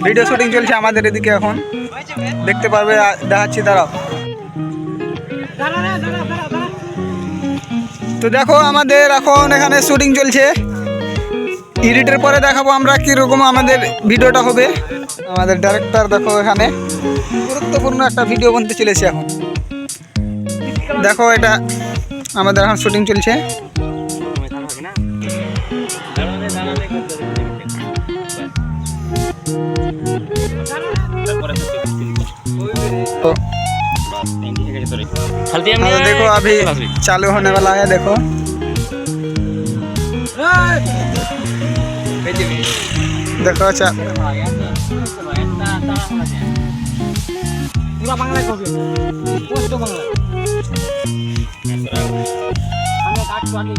Video shooting চলছে আমাদের এদিকে এখন, দেখতে পারবে, দেখাচ্ছি দাঁড়াও। তো দেখো আমাদের এখন এখানে শুটিং চলছে, এডিটের পরে দেখাবো আমরা কীরকম আমাদের ভিডিওটা হবে। আমাদের ডাইরেক্টর দেখো এখানে গুরুত্বপূর্ণ একটা ভিডিও বানতে চলেছে এখন। দেখো এটা আমাদের এখন শুটিং চলছে। देखो अभी चालू होने वाला है। देखो देखो पूरा बांग्ला कॉपी पोस्ट बांग्ला हमने काट को आगे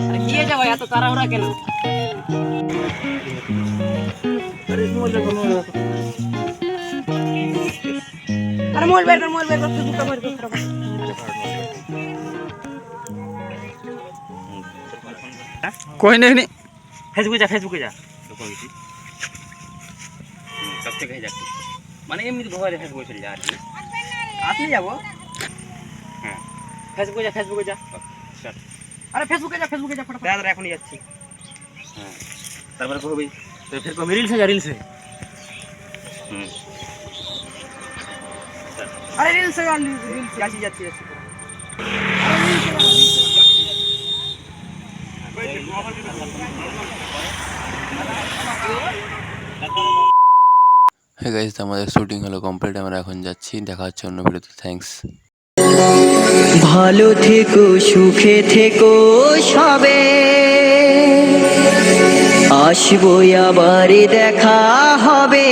अरे किए जा भाई तो तारा हो रहा केना अरे मोबाइल बैठ फेसबुक का मार दो कोई नहीं फेसबुक जा सबसे कहीं जाते माने एमনি তো ঘরে ফেসবুক চলে যা আপনি যাব হ্যাঁ ফেসবুক যা আরে ফেসবুকে যা ফটাফট দাদা এখনই যাচ্ছি হ্যাঁ তারপরে কবি তো ফের কবি রিলসে আরে রিলসে যাচ্ছি হে গাইস, আমাদের শুটিং হলো কমপ্লিট। আমরা এখন যাচ্ছি, দেখা হচ্ছে অন্য ভিডিওতে। থ্যাঙ্কস। ভালো থেকো, সুখে থেকো সবে, আসবো আবার দেখা হবে।